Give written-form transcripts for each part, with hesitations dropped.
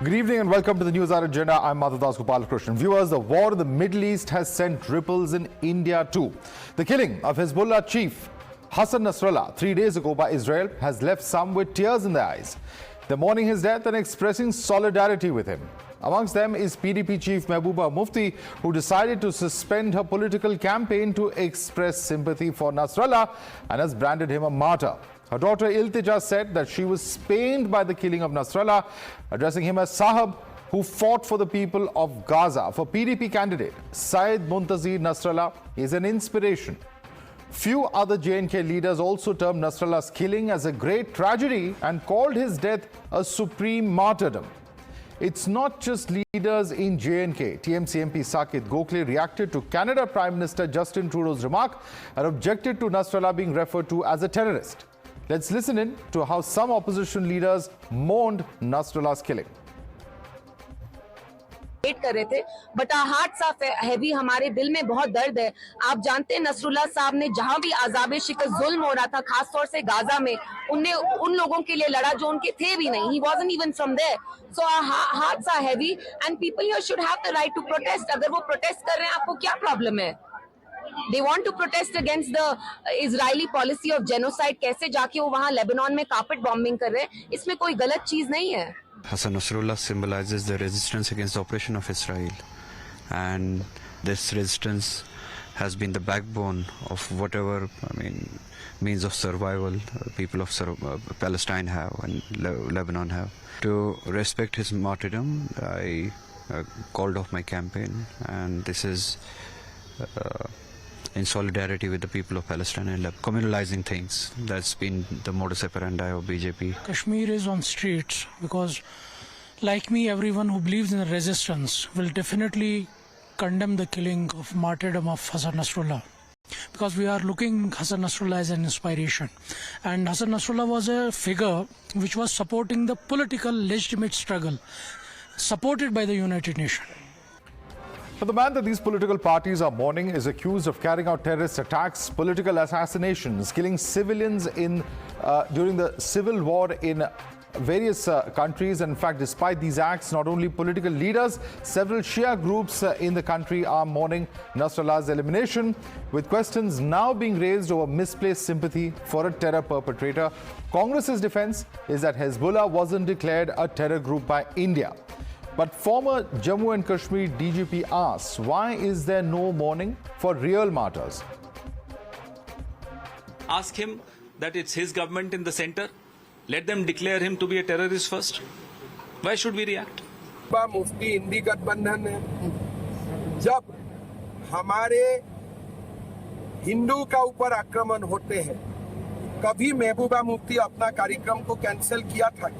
Good evening and welcome to the Newshour Agenda. I'm Madhavdas G. Viewers, the war in the Middle East has sent ripples in India too. The killing of Hezbollah Chief Hassan Nasrallah 3 days ago by Israel has left some with tears in their eyes. They're mourning his death and expressing solidarity with him. Amongst them is PDP Chief Mehbooba Mufti, who decided to suspend her political campaign to express sympathy for Nasrallah and has branded him a martyr. Her daughter Iltija said that she was pained by the killing of Nasrallah, addressing him as Sahab, who fought for the people of Gaza. For PDP candidate Syed Muntazir Nasrallah is an inspiration. Few other J&K leaders also termed Nasrallah's killing as a great tragedy and called his death a supreme martyrdom. It's not just leaders in J&K. TMC MP Sakit Gokhale reacted to Canada Prime Minister Justin Trudeau's remark and objected to Nasrallah being referred to as a terrorist. Let's listen in to how some opposition leaders mourned Nasrallah's killing. कर रहे थे but hearts of heavy, हमारे दिल में बहुत दर्द है। आप जानते हैं नसरुल्लाह साहब ने जहां भी आज़ाब शिकस्त जुल्म हो रहा था, खास तौर से गाजा में, उनने उन लोगों के लिए लड़ा जो उनके थे भी नहीं। He wasn't even from there. So our hearts are heavy and people here should have the right to protest. अगर वो प्रोटेस्ट कर रहे हैं, आपको क्या प्रॉब्लम है? They want to protest against the Israeli policy of genocide. कैसे जाके वो वहाँ लेबनान में कार्पेट बॉम्बिंग कर रहे हैं, इसमें कोई गलत चीज नहीं है। Hassan Nasrallah symbolizes the resistance against the oppression of Israel, and this resistance has been the backbone of whatever means of survival people of Palestine have and Lebanon have. To respect his martyrdom, I called off my campaign, and this is in solidarity with the people of Palestine and communalizing things. That's been the modus operandi of BJP. Kashmir is on streets because, like me, everyone who believes in resistance will definitely condemn the killing of martyrdom of Hassan Nasrallah. Because we are looking Hassan Nasrallah as an inspiration. And Hassan Nasrallah was a figure which was supporting the political legitimate struggle, supported by the United Nations. But the man that these political parties are mourning is accused of carrying out terrorist attacks, political assassinations, killing civilians during the civil war in various countries. In fact, despite these acts, not only political leaders, several Shia groups in the country are mourning Nasrallah's elimination, with questions now being raised over misplaced sympathy for a terror perpetrator. Congress's defense is that Hezbollah wasn't declared a terror group by India. But former Jammu and Kashmir DGP asks, why is there no mourning for real martyrs? Ask him that it's his government in the center. Let them declare him to be a terrorist first. Why should we react? मुफ्ती इंडी गठबंधन है। जब हमारे हिंदू का ऊपर आक्रमण होते हैं, कभी महबूबा मुफ्ती अपना कार्यक्रम को कैंसिल किया था।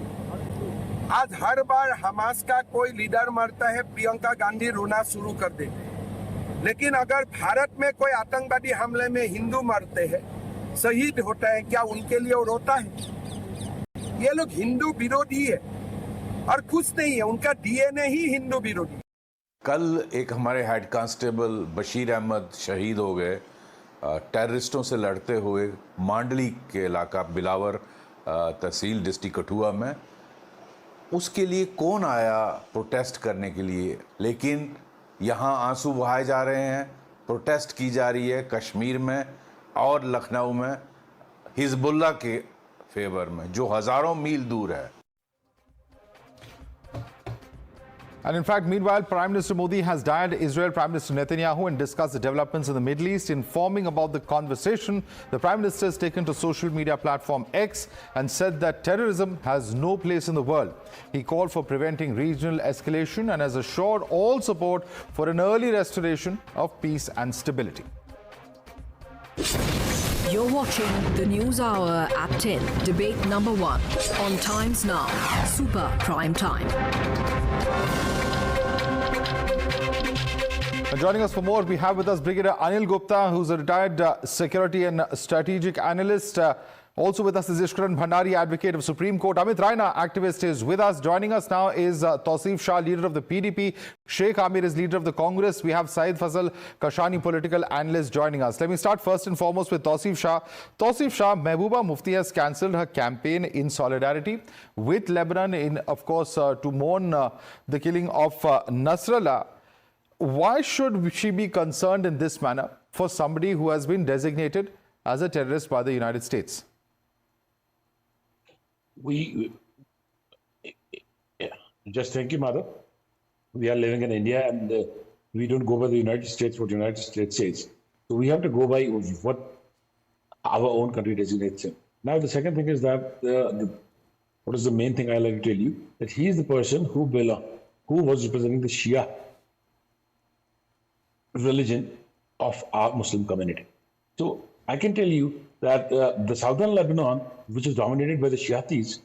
आज हर बार हमास का कोई लीडर मरता है, प्रियंका गांधी रोना शुरू कर दे। लेकिन अगर भारत में कोई आतंकवादी हमले में हिंदू मरते हैं, शहीद होता है, क्या उनके लिए वो रोता है? ये लोग हिंदू विरोधी है और कुछ नहीं है, उनका डीएनए ही हिंदू विरोधी। कल एक हमारे हेड कांस्टेबल बशीर अहमद शहीद हो गए टेररिस्टों से लड़ते हुए मांडली के इलाका बिलावर तहसील डिस्ट्रिक्ट कठुआ में। उसके लिए कौन आया प्रोटेस्ट करने के लिए? लेकिन यहाँ आंसू बहाए जा रहे हैं, प्रोटेस्ट की जा रही है कश्मीर में और लखनऊ में हिजबुल्लाह के फेवर में, जो हजारों मील दूर है। And in fact, meanwhile, Prime Minister Modi has dialed Israel Prime Minister Netanyahu and discussed the developments in the Middle East. Informing about the conversation, the Prime Minister has taken to social media platform X and said that terrorism has no place in the world. He called for preventing regional escalation and has assured all support for an early restoration of peace and stability. You're watching the News Hour at 10, debate number 1 on Times Now, Super Prime Time. And joining us for more, we have with us Brigadier Anil Gupta, who's a retired security and strategic analyst. Also with us is Ishkaran Bhandari, advocate of Supreme Court. Amit Raina, activist, is with us. Joining us now is Tausif Shah, leader of the PDP. Sheikh Amir is leader of the Congress. We have Saeed Fazal Kashani, political analyst, joining us. Let me start first and foremost with Tausif Shah. Tausif Shah, Mehbooba Mufti has cancelled her campaign in solidarity with Lebanon, of course, to mourn the killing of Nasrallah. Why should she be concerned in this manner for somebody who has been designated as a terrorist by the United States? Just thank you, Madhav. We are living in India and we don't go by the United States, what the United States says. So we have to go by what our own country designates him. Now, the second thing is that what is the main thing I like to tell you? That he is the person who was representing the Shia religion of our Muslim community. So I can tell you that the southern Lebanon, which is dominated by the Shiites,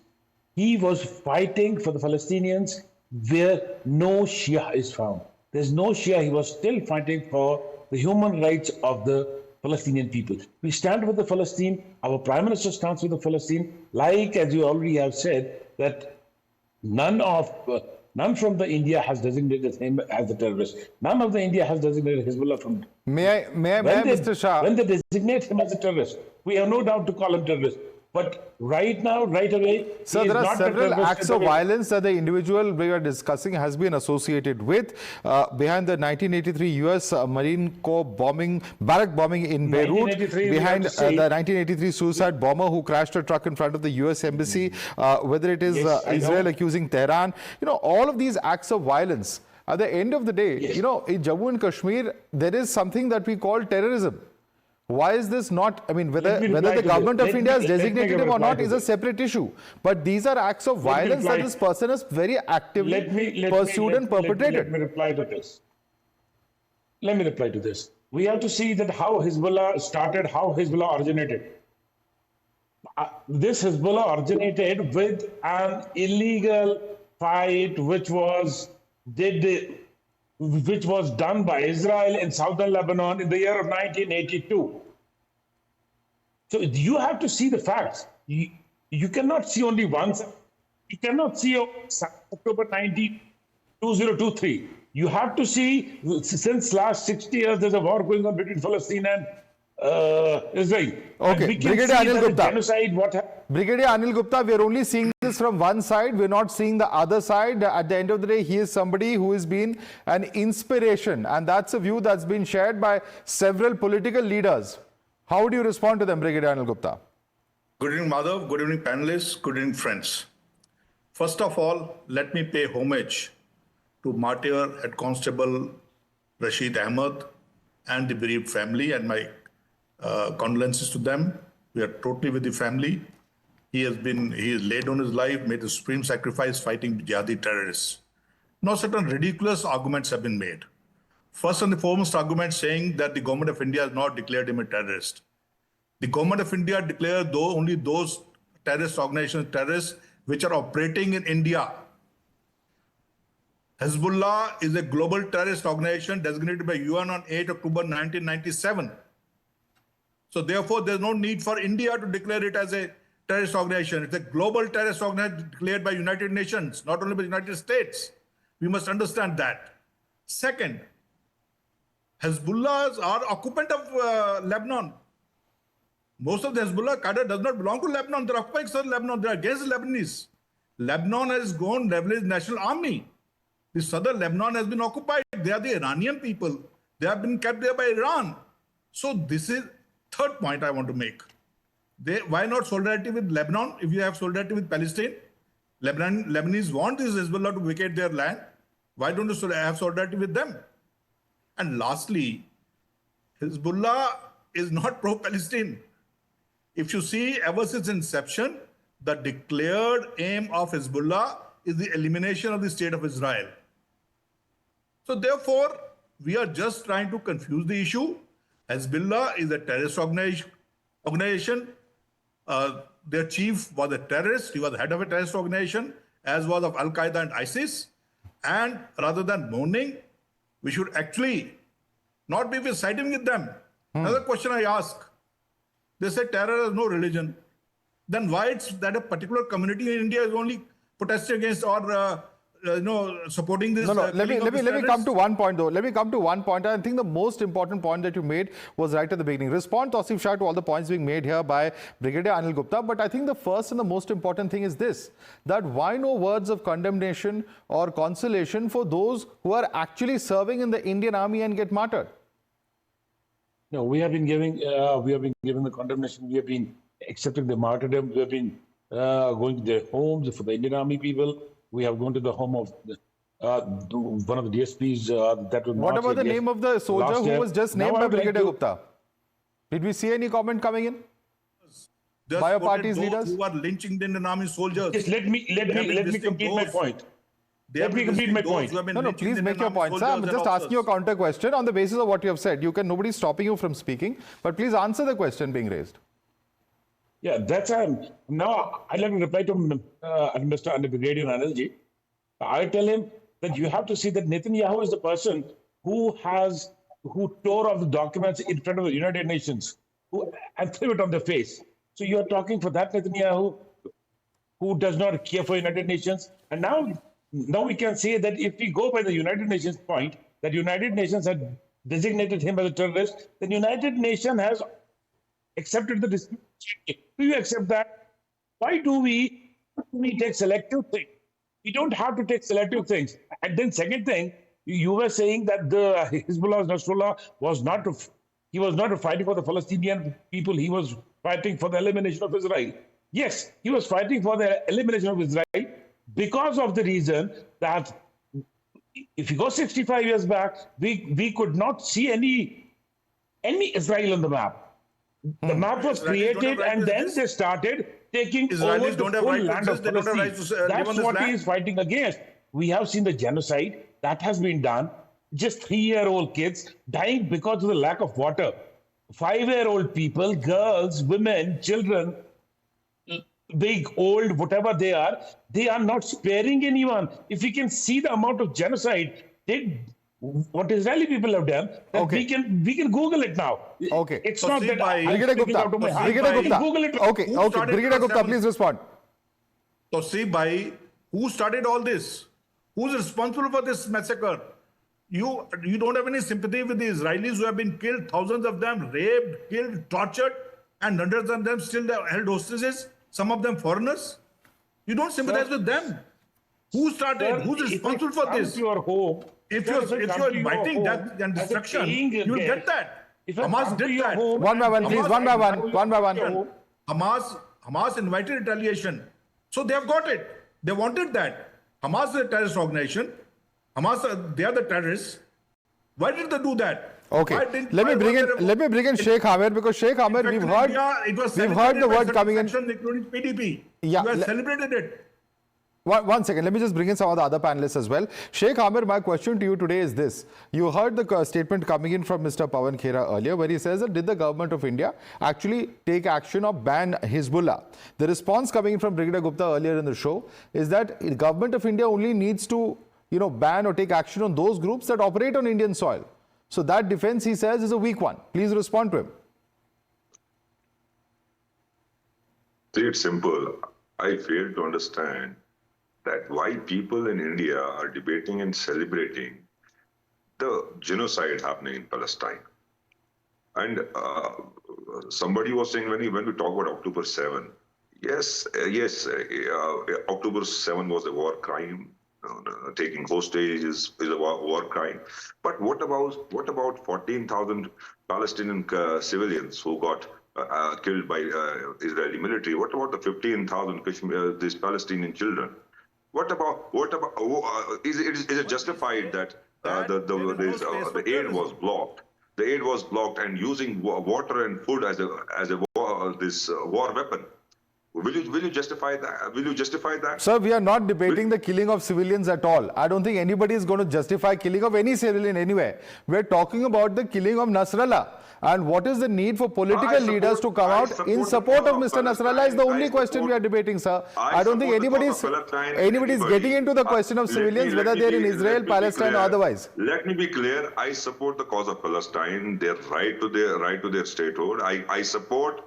he was fighting for the Palestinians where no Shia is found. There's no Shia. He was still fighting for the human rights of the Palestinian people. We stand with the Palestine. Our Prime Minister stands with the Palestine. Like, as you already have said, that none from the India has designated him as a terrorist. None of the India has designated Hezbollah from. May I, Mr. Shah? When they designate him as a terrorist, we have no doubt to call him terrorist. But right now, right away, so there are several acts of violence that the individual we are discussing has been associated with. Behind the 1983 US Marine Corps bombing, barrack bombing in Beirut, behind the 1983 suicide bomber who crashed a truck in front of the US embassy, whether it is Israel accusing Tehran, all of these acts of violence. At the end of the day, in Jammu and Kashmir, there is something that we call terrorism. Why is this not, whether the government of India has designated him or not is a separate issue. But these are acts of violence that this person has very actively pursued and perpetrated. Let me reply to this. We have to see that how Hezbollah started, how Hezbollah originated. This Hezbollah originated with an illegal fight which was done by Israel in southern Lebanon in the year of 1982. So you have to see the facts. You cannot see only one side. You cannot see October 19, 2023. You have to see, since last 60 years, there's a war going on between Palestine and Israel. Okay, Brigadier Anil Gupta. Genocide, Brigadier Anil Gupta, we are only seeing this from one side. We're not seeing the other side. At the end of the day, he is somebody who has been an inspiration. And that's a view that's been shared by several political leaders. How do you respond to them, Brigadier Anil Gupta? Good evening, Madhav. Good evening, panelists. Good evening, friends. First of all, let me pay homage to martyr Head Constable Rashid Ahmed and the bereaved family, and my condolences to them. We are totally with the family. He has laid on his life, made a supreme sacrifice fighting jihadi terrorists. Now, certain ridiculous arguments have been made. First and the foremost argument saying that the government of India has not declared him a terrorist. The government of India declared only those terrorist organizations terrorists which are operating in India. Hezbollah is a global terrorist organization designated by UN on 8 October 1997. So therefore, there's no need for India to declare it as a terrorist organization. It's a global terrorist organization declared by United Nations, not only by the United States. We must understand that. Second, Hezbollahs are occupant of Lebanon. Most of the Hezbollah cadre does not belong to Lebanon. They're occupying southern Lebanon. They're against the Lebanese. Lebanon has gone Lebanese National Army. The southern Lebanon has been occupied. They are the Iranian people. They have been kept there by Iran. So this is third point I want to make. Why not solidarity with Lebanon if you have solidarity with Palestine? Lebanese want this Hezbollah to vacate their land. Why don't you have solidarity with them? And lastly, Hezbollah is not pro-Palestine. If you see, ever since inception, the declared aim of Hezbollah is the elimination of the state of Israel. So therefore, we are just trying to confuse the issue. Hezbollah is a terrorist organization. Their chief was a terrorist. He was the head of a terrorist organization, as was of Al-Qaeda and ISIS. And rather than mourning, we should actually not be siding with them. Another question I ask. They say terror has no religion. then why it's that a particular community in India is only protesting against or supporting this? No. Let me come terrorists? to one point though. Let me come to one point. I think the most important point that you made was right at the beginning. Respond, Tausif Shah, to all the points being made here by Brigadier Anil Gupta. But I think the first and the most important thing is this: that why no words of condemnation or consolation for those who are actually serving in the Indian Army and get martyred? No, we have been giving the condemnation. We have been accepting the martyrdom. We have been going to their homes for the Indian Army people. We have gone to the home of one of the DSPs that was. What about the name of the soldier who was just named by Brigadier Gupta? Did we see any comment coming in by your party's leaders who are lynching the Indian Army soldiers? Just let me complete my point. Let me complete my point. No, please make your point, sir. I'm just asking you a counter question on the basis of what you have said. Nobody's stopping you from speaking, but please answer the question being raised. Yeah, that's now I'd like to reply to Mr. Brigadier Anil G. I tell him that you have to see that Netanyahu is the person who tore off the documents in front of the United Nations and threw it on their face. So you are talking for that Netanyahu who does not care for United Nations. And now we can say that if we go by the United Nations point, that United Nations had designated him as a terrorist, then United Nations has accepted the dispute. Do you accept that? Why do we take selective things? We don't have to take selective things. And then second thing, you were saying that the Hezbollah Nasrallah was not fighting for the Palestinian people. He was fighting for the elimination of Israel. Yes, he was fighting for the elimination of Israel because of the reason that if you go 65 years back, we could not see any Israel on the map. The map was created and then they started taking over the whole land of Palestine. That's what he is fighting against. We have seen the genocide that has been done. Just 3-year-old kids dying because of the lack of water. 5-year-old people, girls, women, children, big, old, whatever they are not sparing anyone. If we can see the amount of genocide, what Israeli people have done, we can Google it now. Okay. It's not that Brigadier Gupta. Google it. Okay. Brigadier Gupta, please respond. So see, who started all this? Who's responsible for this massacre? You don't have any sympathy with the Israelis who have been killed, thousands of them raped, killed, tortured, and hundreds of them still held hostages, some of them foreigners. You don't sympathize with them. Who started? Who's responsible for this? If you're inviting death and destruction, you'll get that. Hamas did that. One by one, please. One by one. Hamas invited retaliation. So they have got it. They wanted that. Hamas is a terrorist organization. Hamas, they are the terrorists. Why did they do that? Okay. Let me bring in Sheikh Amir, because Sheikh Amir, we've heard the word coming in. Including PDP. Yeah. You have celebrated it. One second, let me just bring in some of the other panelists as well. Sheikh Amir, my question to you today is this. You heard the statement coming in from Mr. Pawan Khera earlier, where he says that did the government of India actually take action or ban Hezbollah? The response coming in from Brigadier Gupta earlier in the show is that the government of India only needs to ban or take action on those groups that operate on Indian soil. So that defense, he says, is a weak one. Please respond to him. See, it's simple. I fail to understand that why people in India are debating and celebrating the genocide happening in Palestine. And somebody was saying when we talk about October 7, yes, October 7 was a war crime. Taking hostage is a war crime. But what about 14,000 Palestinian civilians who got killed by Israeli military? What about the 15,000 these Palestinian children? What about is it justified that the aid was blocked? The aid was blocked, and using water and food as a war weapon. Will you justify that? Will you justify that? Sir, we are not debating the killing of civilians at all. I don't think anybody is going to justify killing of any civilian anywhere. We're talking about the killing of Nasrallah. And what is the need for political leaders to come out in support of Mr. Nasrallah is the only question we are debating, sir. I don't think anybody's getting into the question of civilians, whether they're in Israel, Palestine, or otherwise. Let me be clear. I support the cause of Palestine, their right to their statehood. I support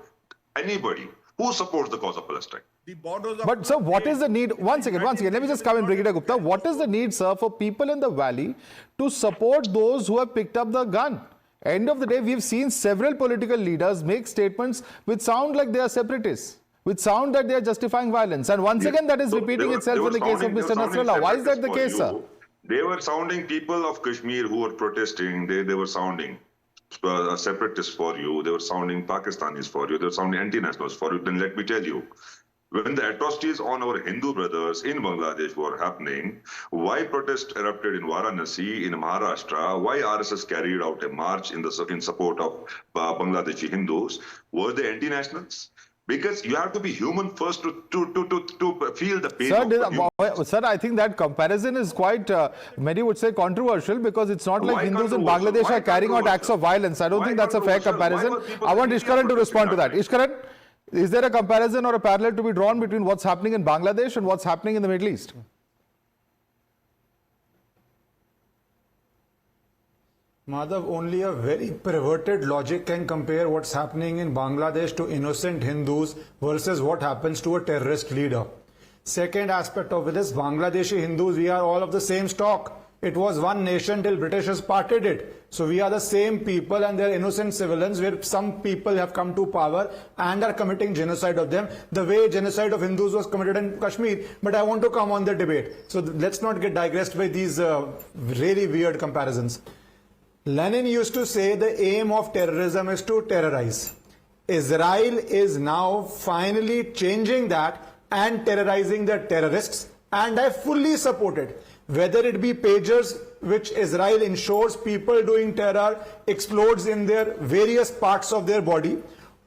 anybody Who supports the cause of Palestine? The borders of But sir, what is the need? Once again, let me just come in, Brigadier Gupta. What is the need, sir, for people in the valley to support those who have picked up the gun? End of the day, we've seen several political leaders make statements which sound like they are separatists, which sound that they are justifying violence. And once again, that is repeating itself in the case of Mr. Nasrallah. Why is that the case, sir? They were sounding people of Kashmir who were protesting. They were sounding separatists for you. They were sounding Pakistanis for you. They were sounding anti-nationals for you. Then let me tell you, when the atrocities on our Hindu brothers in Bangladesh were happening, why protest erupted in Varanasi, in Maharashtra? Why RSS carried out a march in support of Bangladeshi Hindus? Were they anti-nationals? Because you have to be human first to feel the pain. Sir, I think that comparison is quite, many would say, controversial, because it's not like Hindus in Bangladesh are carrying out acts of violence. I don't think that's a fair comparison. I want Ishkaran to respond to that. Ishkaran, is there a comparison or a parallel to be drawn between what's happening in Bangladesh and what's happening in the Middle East? Madhav, only a very perverted logic can compare what's happening in Bangladesh to innocent Hindus versus what happens to a terrorist leader. Second aspect of this, Bangladeshi Hindus, we are all of the same stock. It was one nation till Britishers parted it. So we are the same people, and they are innocent civilians where some people have come to power and are committing genocide of them, the way genocide of Hindus was committed in Kashmir. But I want to come on the debate. So let's not get digressed by these really weird comparisons. Lenin used to say the aim of terrorism is to terrorize. Israel is now finally changing that and terrorizing the terrorists, and I fully support it. Whether it be pagers, which Israel ensures people doing terror explodes in their various parts of their body,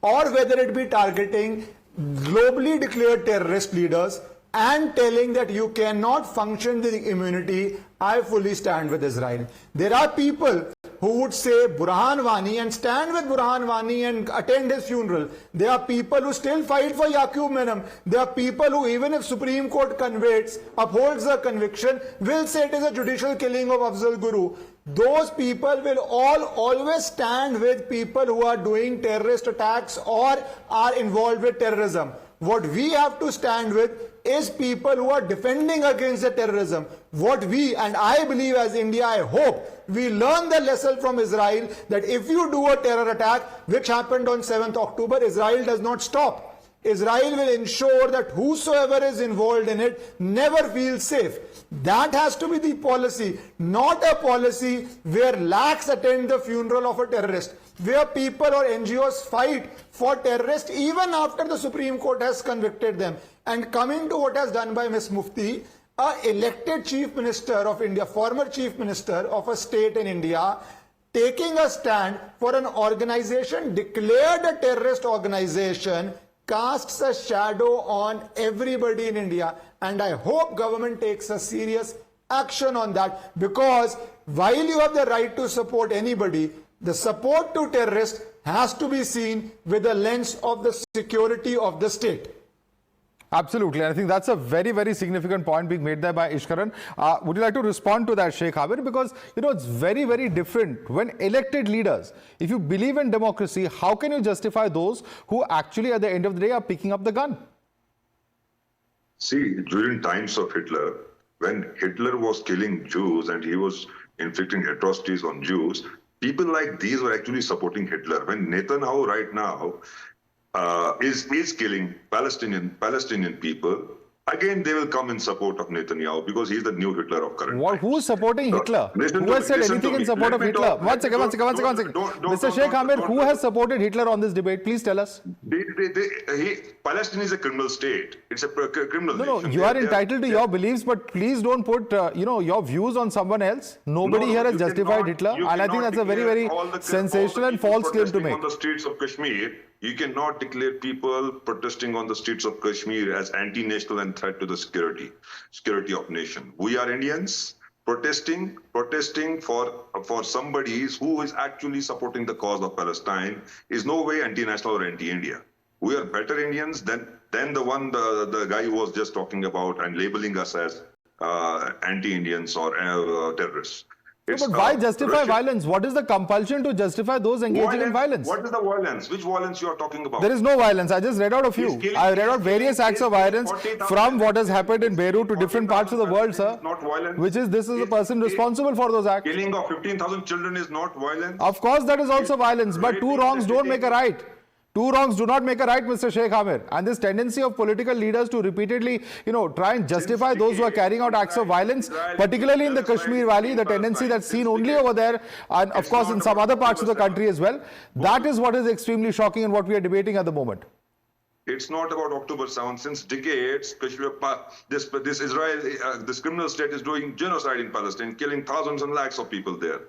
or whether it be targeting globally declared terrorist leaders and telling that you cannot function with immunity, I fully stand with Israel. There are people who would say Burhan Wani and stand with Burhan Wani and attend his funeral. There are people who still fight for Yaqub Menon. There are people who, even if Supreme Court upholds the conviction, will say it is a judicial killing of Afzal Guru. Those people will always stand with people who are doing terrorist attacks or are involved with terrorism. What we have to stand with is people who are defending against the terrorism. What we, and I believe as India, I hope, we learn the lesson from Israel that if you do a terror attack, which happened on 7th October, Israel does not stop. Israel will ensure that whosoever is involved in it never feels safe. That has to be the policy, not a policy where lakhs attend the funeral of a terrorist, where people or NGOs fight for terrorists even after the Supreme Court has convicted them. And coming to what has done by Ms. Mufti, an elected Chief Minister of India, former Chief Minister of a state in India, taking a stand for an organization declared a terrorist organization, casts a shadow on everybody in India. And I hope government takes a serious action on that, because while you have the right to support anybody, the support to terrorists has to be seen with the lens of the security of the state. Absolutely. And I think that's a very, very significant point being made there by Ishkaran. Would you like to respond to that, Sheikh Habir? Because, you know, it's very, very different when elected leaders, if you believe in democracy, how can you justify those who actually at the end of the day are picking up the gun? See, during times of Hitler, when Hitler was killing Jews and he was inflicting atrocities on Jews, people like these were actually supporting Hitler. When Netanyahu right now is killing Palestinian people, again they will come in support of Netanyahu because he's the new Hitler of current times. Who is supporting Hitler? Who has said anything in support of Hitler? One second. Mr. Sheikh Hamir, who has supported Hitler on this debate? Please tell us. Palestine is a criminal state. It's a criminal nation. No, you are entitled to your beliefs, but please don't put your views on someone else. Nobody here has justified Hitler, and I think that's a very, very sensational and false claim to make. On the streets of Kashmir, you cannot declare people protesting on the streets of Kashmir as anti-national and threat to the security of nation. We are Indians protesting for somebody who is actually supporting the cause of Palestine is no way anti-national or anti-India. We are better Indians than the guy who was just talking about and labeling us as anti-Indians or terrorists. It's, but why justify Russia- violence? What is the compulsion to justify those engaging in violence? What is the violence? Which violence you are talking about? There is no violence. I just read out a few. He's killing- I read out various he's acts of killing violence 40,000 from what has happened in Beirut to different parts of the world, sir. Not violence. Which is, this is the person responsible for those acts. Killing of 15,000 children is not violence. Of course, that is also violence, but two wrongs don't make a right. Two wrongs do not make a right, Mr. Sheikh Amir. And this tendency of political leaders to repeatedly, try and justify those who are carrying out acts of violence, particularly in the Kashmir Valley, the tendency that's seen only over there, and of course in some other parts of the country as well. That is what is extremely shocking and what we are debating at the moment. It's not about October 7th. Since decades, Kashmir, this Israel, this criminal state is doing genocide in Palestine, killing thousands and lakhs of people there,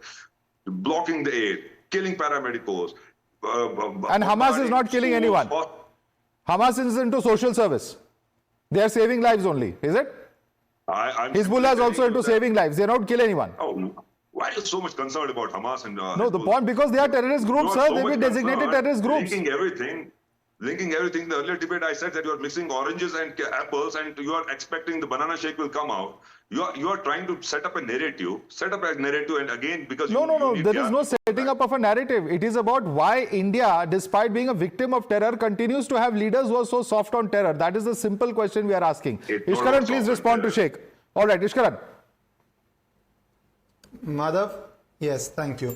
blocking the aid, killing paramedicals. And Hamas is not killing anyone. Hamas is into social service. They are saving lives only, is it? Hezbollah is also into saving lives. They don't kill anyone. Oh, why are you so much concerned about Hamas and No, the point, because they are terrorist groups, sir. They've been designated terrorist groups. Linking everything. The earlier debate I said that you are mixing oranges and apples and you are expecting the banana shake will come out. You are trying to set up a narrative, and again because No. There is no setting up of a narrative. It is about why India, despite being a victim of terror, continues to have leaders who are so soft on terror. That is the simple question we are asking. Ishkaran, please respond to Sheikh. All right, Ishkaran. Madhav, yes, thank you.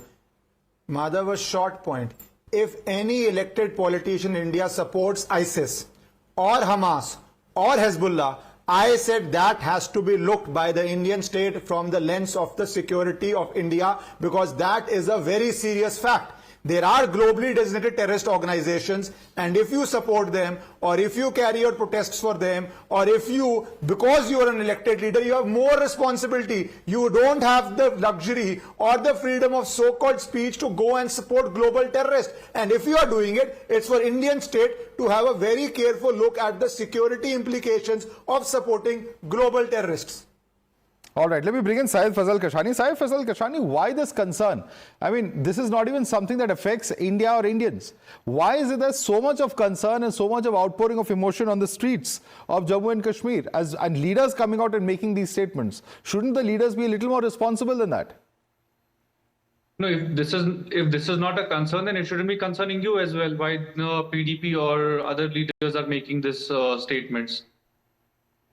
Madhav, a short point. If any elected politician in India supports ISIS or Hamas or Hezbollah, I said that has to be looked by the Indian state from the lens of the security of India, because that is a very serious fact. There are globally designated terrorist organizations, and if you support them, or if you carry out protests for them, or if you, because you are an elected leader, you have more responsibility. You don't have the luxury or the freedom of so-called speech to go and support global terrorists. And if you are doing it, it's for Indian state to have a very careful look at the security implications of supporting global terrorists. All right, let me bring in Syed Fazal Kashani. Syed Fazal Kashani, why this concern? I mean, this is not even something that affects India or Indians. Why is it there's so much of concern and so much of outpouring of emotion on the streets of Jammu and Kashmir and leaders coming out and making these statements? Shouldn't the leaders be a little more responsible than that? No, if this is not a concern, then it shouldn't be concerning you as well. Why PDP or other leaders are making these statements?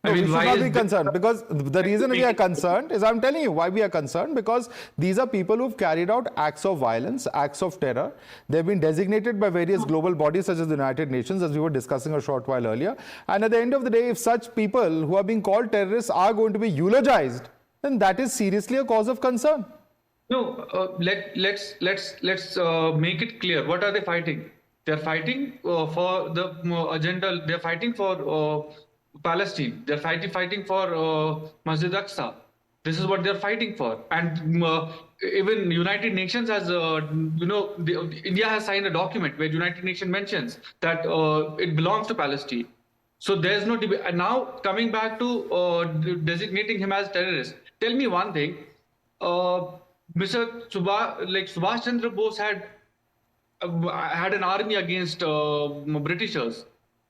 No, we should not be concerned, because the reason we are concerned is, I'm telling you why we are concerned, because these are people who've carried out acts of violence, acts of terror. They've been designated by various global bodies such as the United Nations, as we were discussing a short while earlier. And at the end of the day, if such people who are being called terrorists are going to be eulogized, then that is seriously a cause of concern. No, let's make it clear. What are they fighting? They're fighting for the agenda. They're fighting for Palestine. They're fighting for Masjid Aqsa. This is what they're fighting for. And even United Nations has, India has signed a document where United Nations mentions that it belongs to Palestine. So there's no debate. And now coming back to designating him as terrorist, tell me one thing. Mr. Subhash Chandra Bose had an army against Britishers.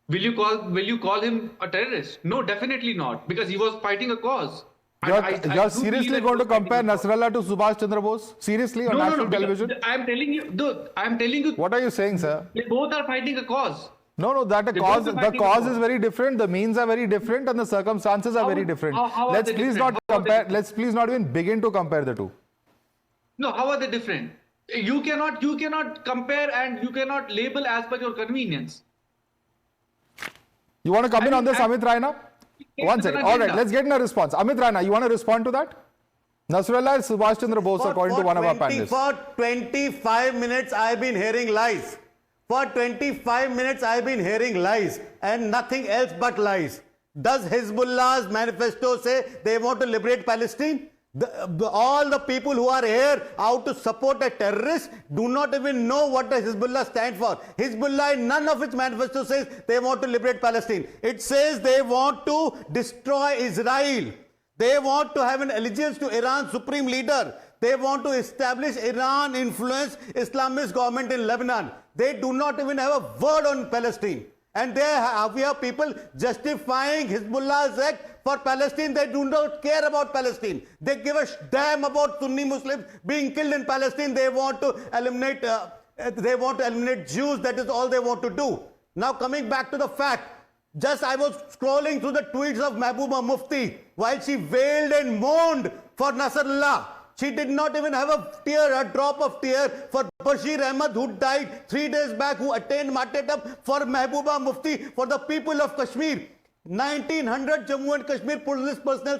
Will you call him a terrorist? No, definitely not, because he was fighting a cause. You're seriously going to compare Nasrallah to Subhash Chandra Bose? Seriously, on national television? I'm telling you. What are you saying, sir? They both are fighting a cause. No, the cause is very different, the means are very different, and the circumstances are very different. Let's please not compare. Let's please not even begin to compare the two. No, how are they different? You cannot compare, and you cannot label as per your convenience. You want to come in on this, Amit Raina? One second. All right, let's get in a response. Amit Raina, you want to respond to that? Nasrallah is Subhash Chandra Bose, according to one of our panelists. For 25 minutes, I've been hearing lies. For 25 minutes, I've been hearing lies and nothing else but lies. Does Hezbollah's manifesto say they want to liberate Palestine? All the people who are here out to support a terrorist do not even know what the Hezbollah stands for. Hezbollah, in none of its manifesto says they want to liberate Palestine. It says they want to destroy Israel. They want to have an allegiance to Iran's supreme leader. They want to establish Iran-influenced Islamist government in Lebanon. They do not even have a word on Palestine. And we have people justifying Hezbollah's act for Palestine. They do not care about Palestine. They give a damn about Sunni Muslims being killed in Palestine. They want to eliminate Jews. That is all they want to do. Now coming back to the fact, just I was scrolling through the tweets of Mehbooba Mufti while she wailed and mourned for Nasrallah. She did not even have a drop of tear for Bashir Ahmad, who died 3 days back, who attained martyrdom, for Mehbooba Mufti, for the people of Kashmir. 1900 Jammu and Kashmir police personnel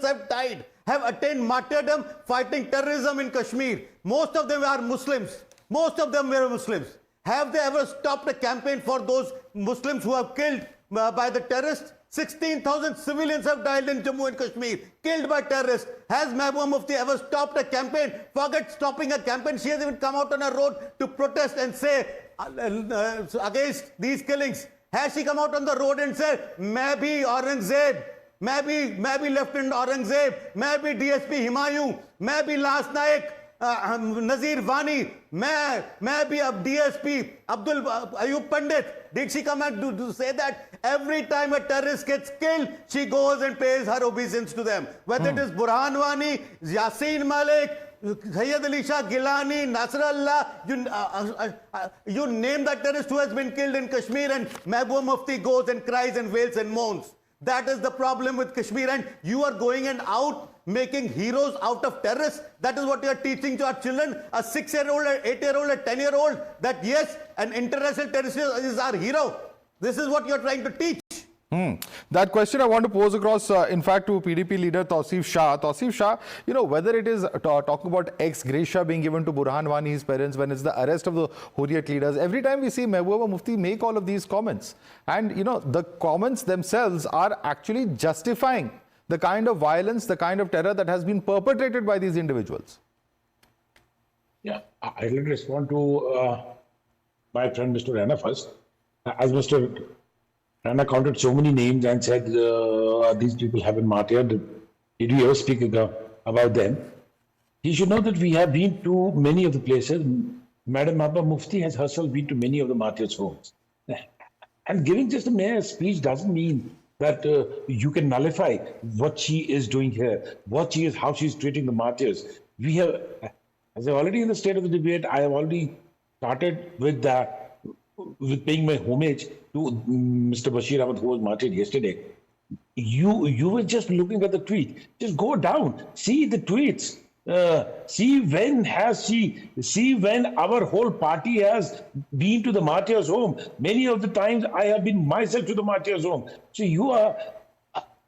have attained martyrdom fighting terrorism in Kashmir. Most of them are Muslims. Most of them were Muslims. Have they ever stopped a campaign for those Muslims who have killed by the terrorists? 16,000 civilians have died in Jammu and Kashmir, killed by terrorists. Has Mehbooba Mufti ever stopped a campaign? Forget stopping a campaign. She has even come out on a road to protest and say against these killings. Has she come out on the road and said, "Main bhi Aurangzeb, main bhi Lieutenant Aurangzeb, main bhi DSP Humayun, main bhi Lance Naik, Nazir Vani, main bhi DSP Abdul Ayub Pandit"? Did she come and to say that? Every time a terrorist gets killed, she goes and pays her obeisance to them. Whether it is Burhan Wani, Yasin Malik, Sayyid Ali Shah Gilani, Nasrallah, you name that terrorist who has been killed in Kashmir, and Mehbooba Mufti goes and cries and wails and moans. That is the problem with Kashmir, and you are going and out making heroes out of terrorists. That is what you are teaching to our children, a 6-year-old, an 8-year-old, a 10-year-old, that yes, an international terrorist is our hero. This is what you are trying to teach. That question I want to pose across, in fact, to PDP leader Tausif Shah. Tausif Shah, whether it is talking about ex gratia being given to Burhan Wani, his parents, when it's the arrest of the Hurriyat leaders, every time we see Mehbooba Mufti make all of these comments. And, the comments themselves are actually justifying the kind of violence, the kind of terror that has been perpetrated by these individuals. Yeah, I will respond to my friend Mr. Rana first. As Mr. Rana counted so many names and said these people have been martyred, did we ever speak about them? He should know that we have been to many of the places. Madam Mehbooba Mufti has herself been to many of the martyrs' homes. And giving just a mere speech doesn't mean that you can nullify what she is doing here, how she's treating the martyrs. We have, as I already in the state of the debate, I have already started with paying my homage to Mr. Bashir Ahmad, who was martyred yesterday. You were just looking at the tweet. Just go down, see the tweets. See when our whole party has been to the martyr's home. Many of the times I have been myself to the martyr's home. So you are,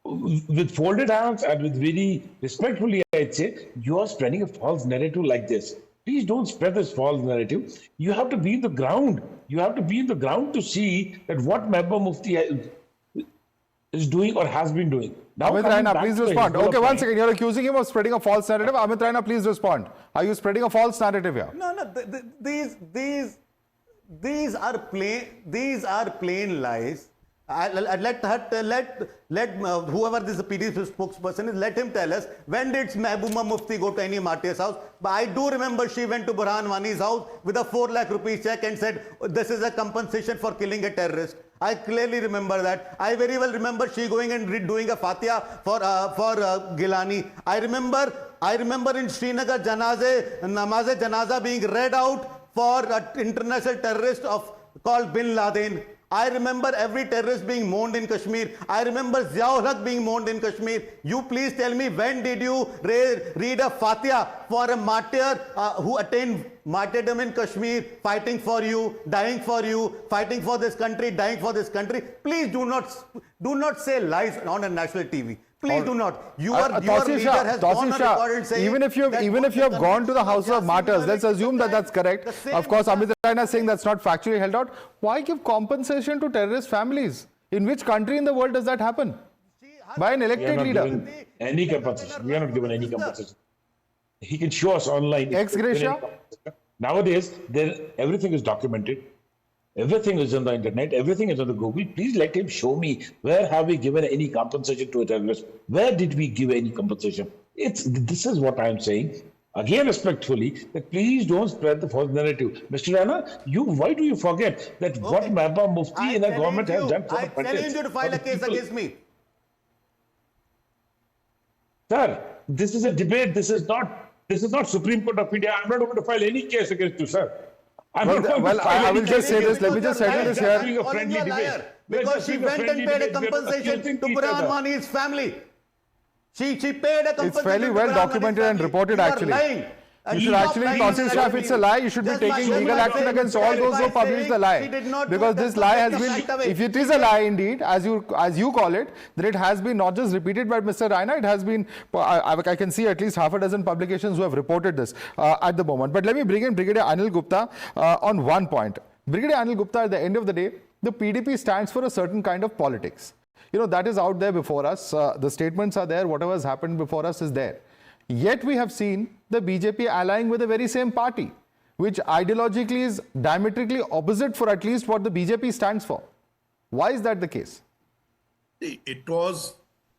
with folded arms and with very respectfully, I'd say, you are spreading a false narrative like this. Please don't spread this false narrative. You have to be in the ground. You have to be in the ground to see that what Mehbooba Mufti is doing or has been doing. Now, Amit Raina, please respond. Okay, one second. You're accusing him of spreading a false narrative. Amit Raina, please respond. Are you spreading a false narrative here? No. These are plain lies. Let whoever this PDP spokesperson is, let him tell us, when did Mehbooba Mufti go to any martyr's house? But I do remember she went to Burhan Wani's house with a 4 lakh rupees check and said, this is a compensation for killing a terrorist. I clearly remember that. I very well remember she going and doing a Fatiha for Gilani. I remember in Srinagar Namaz Janaza being read out for an international terrorist called Bin Laden. I remember every terrorist being mourned in Kashmir. I remember Ziaul Haq being mourned in Kashmir. You please tell me, when did you read a Fatiha for a martyr who attained martyrdom in Kashmir, fighting for you, dying for you, fighting for this country, dying for this country? Please do not say lies on a national TV. Please do not. Your leader has gone on record and saying, even if you have gone to the House of Martyrs, let's assume that that's correct. Of course, Amit Raina is saying that's not factually held out. Why give compensation to terrorist families? In which country in the world does that happen? By an elected leader. Any compensation. We are not given any compensation. He can show us online. Ex gratia? Nowadays, everything is documented. Everything is on the internet. Everything is on the Google. Please let him show me, where have we given any compensation to a terrorist? Where did we give any compensation? This is what I am saying. again respectfully, that please don't spread the false narrative. Mr. Rana, why do you forget that what Mahbub Mufti in our government has done for the I challenge you to file a case against me. Sir, this is a debate. This is not Supreme Court of India. I'm not going to file any case against you, sir. I will just say this. Let me just settle this here. A friendly debate. Because she went and paid a compensation to Burhan Wani's family. She paid a compensation. It's fairly well documented and reported, actually. You are lying. You should actually, Constitution, if it's a lie, you should be taking legal action against all those who publish the lie. Because this lie has been, if it is a lie indeed, as you call it, then it has been not just repeated by Mr. Raina, it has been, I can see at least half a dozen publications who have reported this at the moment. But let me bring in Brigadier Anil Gupta on one point. Brigadier Anil Gupta, at the end of the day, the PDP stands for a certain kind of politics. You know, that is out there before us. The statements are there. Whatever has happened before us is there. Yet we have seen the BJP allying with the very same party, which ideologically is diametrically opposite for at least what the BJP stands for. Why is that the case? It was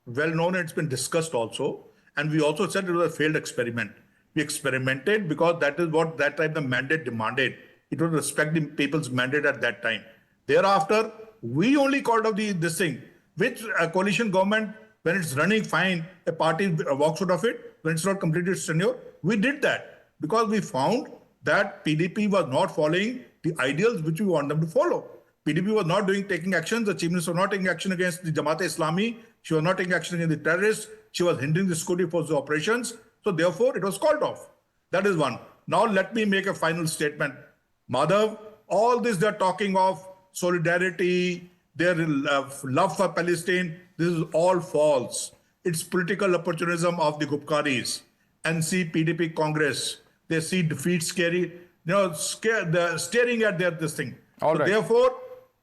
well known, it's been discussed also. And we also said it was a failed experiment. We experimented because that is what that time the mandate demanded. It was respecting people's mandate at that time. Thereafter, we only called out this thing, which a coalition government, when it's running fine, a party walks out of it. When it's not completed its tenure, we did that because we found that PDP was not following the ideals which we want them to follow. PDP was not taking actions. The Chief Minister was not taking action against the Jamaat-e-Islami. She was not taking action against the terrorists. She was hindering the security force operations. So therefore, it was called off. That is one. Now let me make a final statement. Madhav, all this they're talking of solidarity, their love for Palestine, this is all false. It's political opportunism of the Gupkaris. NC, PDP, Congress. They see defeat scary, they're staring at this thing. Therefore,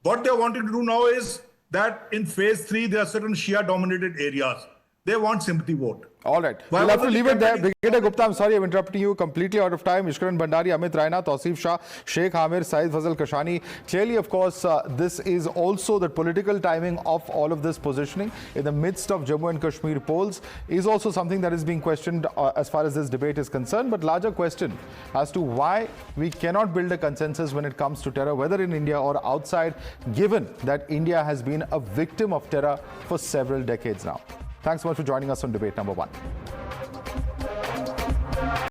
what they're wanting to do now is that in phase 3, there are certain Shia-dominated areas. They want sympathy vote. All right. We'll have to leave it there. Brigadier Gupta, I'm sorry I'm interrupting you. Completely out of time. Ishkaran Bhandari, Amit Raina, Tausif Shah, Sheikh Hamir, Saeed Fazal Kashani. Clearly, of course, this is also the political timing of all of this positioning in the midst of Jammu and Kashmir polls is also something that is being questioned as far as this debate is concerned. But larger question as to why we cannot build a consensus when it comes to terror, whether in India or outside, given that India has been a victim of terror for several decades now. Thanks so much for joining us on Debate Number 1.